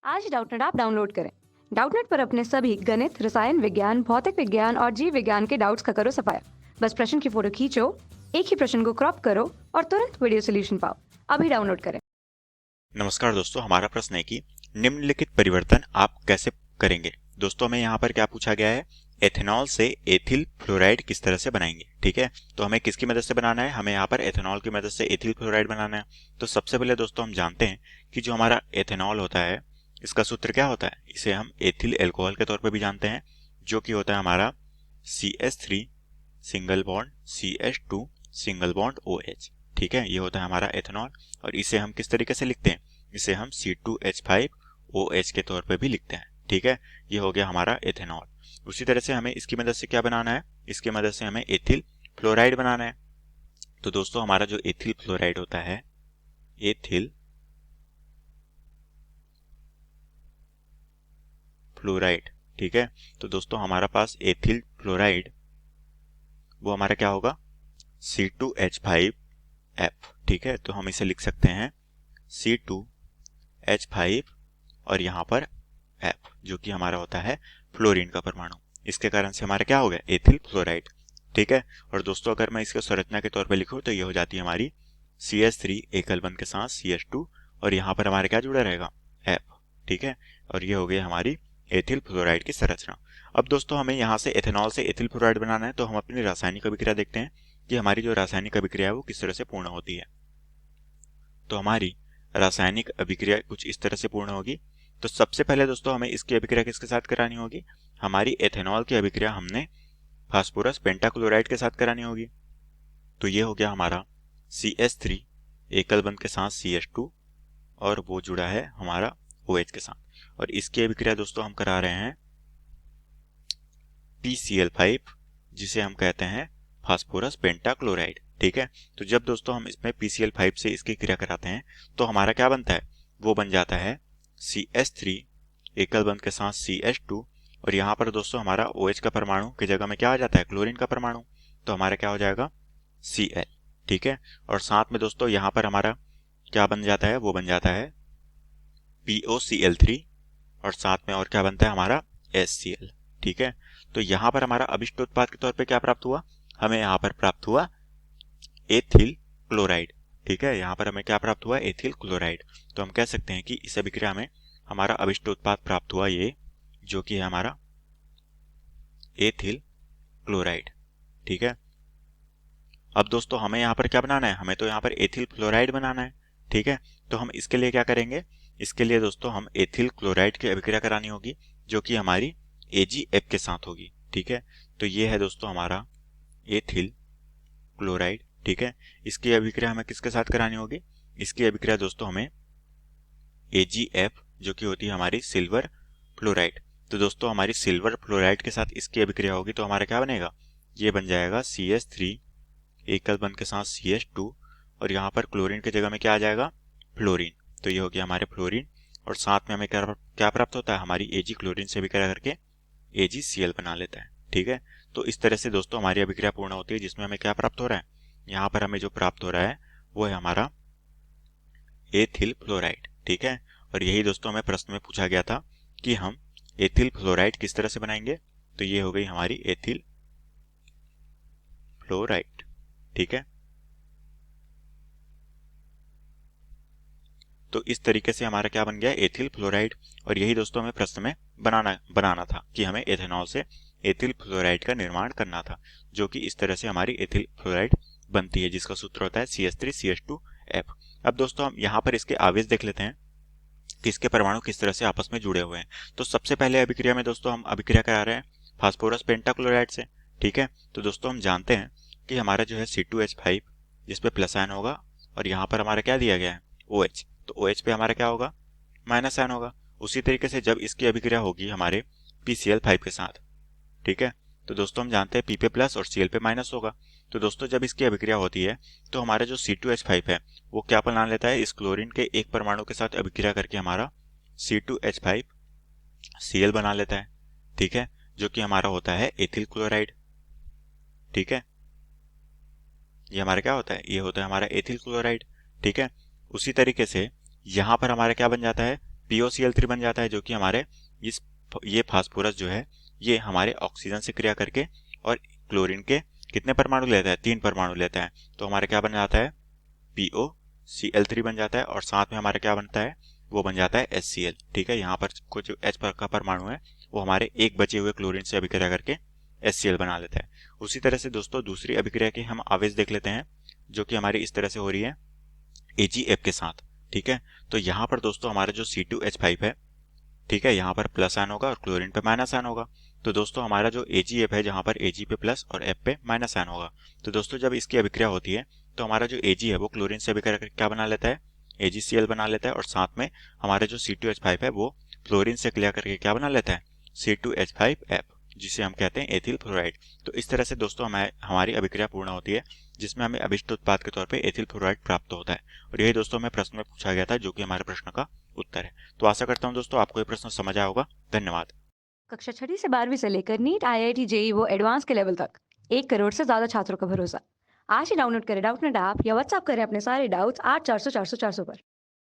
आज डाउटनेट आप डाउनलोड करें। डाउटनेट पर अपने सभी गणित, रसायन विज्ञान, भौतिक विज्ञान और जीव विज्ञान के डाउट्स का करो सफाया। बस प्रश्न की फोटो खींचो, एक ही प्रश्न को क्रॉप करो और तुरंत वीडियो सोल्यूशन पाओ। अभी डाउनलोड करें। नमस्कार दोस्तों, हमारा प्रश्न है कि निम्नलिखित परिवर्तन आप कैसे करेंगे। दोस्तों हमें यहाँ पर क्या पूछा गया है, एथेनॉल से एथिल फ्लोराइड किस तरह से बनाएंगे। ठीक है, तो हमें किसकी मदद से बनाना है, हमें यहाँ पर एथेनॉल की मदद से एथिल फ्लोराइड बनाना है। तो सबसे पहले दोस्तों हम जानते हैं कि जो हमारा एथेनॉल होता है इसका सूत्र क्या होता है, इसे हम एथिल एल्कोहल के तौर पर भी जानते हैं, जो कि होता है हमारा CH3 single bond CH2 single bond OH। ठीक है, ये होता है हमारा एथेनॉल। और इसे हम किस तरीके से लिखते हैं, इसे हम C2H5OH के तौर पे भी लिखते हैं। ठीक है, ये हो गया हमारा एथेनॉल। उसी तरह से हमें इसकी मदद से क्या बनाना है, इसकी मदद से हमें एथिल फ्लोराइड बनाना है। तो दोस्तों हमारा जो एथिल फ्लोराइड होता है, एथिल फ्लोराइड, ठीक है, तो दोस्तों हमारा पास एथिल फ्लोराइड वो हमारा क्या होगा, C2H5F। ठीक है, तो हम इसे लिख सकते हैं C2H5 और यहाँ पर F, जो कि हमारा होता है फ्लोरीन का परमाणु। इसके कारण से हमारा क्या हो गया, एथिल फ्लोराइड। ठीक है, और दोस्तों अगर मैं इसको संरचना के तौर पे लिखूं तो ये हो जाती है हमारी CH3 एकल बंध के साथ CH2 और यहाँ पर हमारे क्या जुड़ा रहेगा, F। ठीक है, और ये हो गई हमारी एथिल फ्लोराइड की संरचना। अब दोस्तों हमें यहाँ से एथेनॉल से एथिल फ्लोराइड बनाना है, तो हम अपनी रासायनिक अभिक्रिया देखते हैं कि हमारी जो रासायनिक अभिक्रिया है वो किस तरह से पूर्ण होती है। तो हमारी रासायनिक अभिक्रिया कुछ इस तरह से पूर्ण होगी। तो सबसे पहले दोस्तों हमें इसकी अभिक्रिया किसके साथ करानी होगी, हमारी एथेनॉल की अभिक्रिया हमने फास्फोरस पेंटाक्लोराइड के साथ करानी होगी। तो ये हो गया हमारा CH3 एकल बंध के साथ CH2 और वो जुड़ा है हमारा OH के साथ। और इसकी अभिक्रिया दोस्तों हम करा रहे हैं PCl5, जिसे हम कहते हैं फास्फोरस पेंटाक्लोराइड। ठीक है, तो जब दोस्तों हम इसमें PCl5 से इसकी क्रिया कराते हैं तो हमारा क्या बनता है, वो बन जाता है CH3 एकल बंध के साथ CH2 और यहाँ पर दोस्तों हमारा OH का परमाणु की जगह में क्या आ जाता है, क्लोरीन का परमाणु। तो हमारा क्या हो जाएगा, Cl। ठीक है, और साथ में दोस्तों यहाँ पर हमारा क्या बन जाता है, वो बन जाता है POCl3 और साथ में और क्या बनता है हमारा HCl। ठीक है, तो यहाँ पर हमारा अभिष्ट उत्पाद के तौर पे क्या प्राप्त हुआ, हमें यहाँ पर प्राप्त हुआ एथिल क्लोराइड। ठीक है, यहाँ पर हमें क्या प्राप्त हुआ, एथिल क्लोराइड। तो हम कह सकते हैं कि इस अभिक्रिया में हमारा अभिष्ट उत्पाद प्राप्त हुआ ये, जो कि है हमारा एथिल क्लोराइड। ठीक है, अब दोस्तों हमें यहाँ पर क्या बनाना है, हमें तो यहाँ पर एथिल फ्लोराइड बनाना है। ठीक है, तो हम इसके लिए क्या करेंगे, इसके लिए दोस्तों हम एथिल क्लोराइड की अभिक्रिया करानी होगी, जो कि हमारी AgF के साथ होगी। ठीक है, तो ये है दोस्तों हमारा एथिल क्लोराइड। ठीक है, इसकी अभिक्रिया हमें किसके साथ करानी होगी, इसकी अभिक्रिया दोस्तों हमें AgF, जो कि होती है हमारी सिल्वर फ्लोराइड। तो दोस्तों हमारी सिल्वर फ्लोराइड के साथ इसकी अभिक्रिया होगी तो हमारा क्या बनेगा, ये बन जाएगा CH3 एकल बंध के साथ CH2 और यहाँ पर क्लोरीन की जगह में क्या आ जाएगा, फ्लोरीन। तो ये हो गया हमारे फ्लोरीन और साथ में हमें क्या प्राप्त होता है, हमारी Ag क्लोरीन से अभिक्रिया करके AgCl बना लेता है। ठीक है, तो इस तरह से दोस्तों हमारी अभिक्रिया पूर्ण होती है, जिसमें हमें क्या प्राप्त हो रहा है, यहाँ पर हमें जो प्राप्त हो रहा है वो है हमारा एथिल फ्लोराइड। ठीक है, और यही दोस्तों हमें प्रश्न में पूछा गया था कि हम एथिल फ्लोराइड किस तरह से बनाएंगे। तो ये हो गई हमारी एथिल फ्लोराइड। ठीक है, तो इस तरीके से हमारा क्या बन गया, एथिल फ्लोराइड। और यही दोस्तों हमें प्रश्न में बनाना था कि हमें एथेनॉल से एथिल फ्लोराइड का निर्माण करना था, जो कि इस तरह से हमारी एथिल फ्लोराइड बनती है, जिसका सूत्र होता है CH3CH2F। अब दोस्तों हम यहाँ पर इसके आवेश देख लेते हैं कि इसके परमाणु किस तरह से आपस में जुड़े हुए हैं। तो सबसे पहले अभिक्रिया में दोस्तों हम अभिक्रिया करा रहे हैं फास्फोरस पेंटाक्लोराइड से। ठीक है, तो दोस्तों हम जानते हैं कि हमारा जो है C2H5 जिसपे प्लस आयन होगा और यहाँ पर हमारा क्या दिया गया है, OH। तो OH पे हमारा क्या होगा, माइनस आयन होगा। उसी तरीके से जब इसकी अभिक्रिया होगी हमारे PCl5 के साथ, ठीक है, तो दोस्तों हम जानते हैं P पे प्लस और Cl पे माइनस होगा। तो दोस्तों जब इसकी अभिक्रिया होती है तो हमारा जो C2H5 है वो क्या बना लेता है, इस क्लोरीन के एक परमाणु के साथ अभिक्रिया करके हमारा C2H5Cl बना लेता है। ठीक है, जो कि हमारा होता है एथिल क्लोराइड। ठीक है, ये हमारा क्या होता है, ये होता है हमारा एथिल क्लोराइड। ठीक है, उसी तरीके से यहाँ पर हमारा क्या बन जाता है, POCl3 बन जाता है, जो कि हमारे ये फास्फोरस जो है ये हमारे ऑक्सीजन से क्रिया करके और क्लोरीन के कितने परमाणु लेता है, 3 परमाणु लेता है। तो हमारे क्या बन जाता है, POCl3 बन जाता है, और साथ में हमारा क्या बनता है, वो बन जाता है HCl। ठीक है, यहाँ पर कुछ H पर का परमाणु है वो हमारे एक बचे हुए क्लोरीन से अभिक्रिया करके HCl बना लेता है। उसी तरह से दोस्तों दूसरी अभिक्रिया के हम आवेश देख लेते हैं, जो कि हमारी इस तरह से हो रही है AgF के साथ। ठीक है, तो यहाँ पर दोस्तों हमारा जो C2H5 है, ठीक है, यहाँ पर प्लस आयन होगा और क्लोरीन पे माइनस आयन होगा। तो दोस्तों हमारा जो AgF है, जहाँ पर Ag पे प्लस और F पे माइनस आयन होगा। तो दोस्तों जब इसकी अभिक्रिया होती है तो हमारा जो Ag है वो क्लोरीन से अभिक्रिया करके क्या बना लेता है, AgCl बना लेता है, और साथ में हमारे जो C2H5 है वो फ्लोरीन से क्रिया करके क्या बना लेता है, C2H5F, जिसे हम कहते हैं एथिल फ्लोराइड। तो इस तरह से दोस्तों हमारी अभिक्रिया पूर्ण होती है, जिसमें हमें अभिष्ट उत्पाद के तौर पे एथिल फ्लोराइड प्राप्त होता है। और यही दोस्तों हमें प्रश्न में पूछा गया था, जो कि हमारे प्रश्न का उत्तर है। तो आशा करता हूँ दोस्तों आपको ये प्रश्न समझ आया होगा। धन्यवाद। कक्षा 6 से 12वीं से लेकर नीट, IIT, JEE वो एडवांस के लेवल तक 1 करोड़ से ज्यादा छात्रों का भरोसा। आज ही डाउनलोड करें डाउटनेट ऐप या व्हाट्सएप करें अपने सारे डाउट्स 8400 400 400 पर।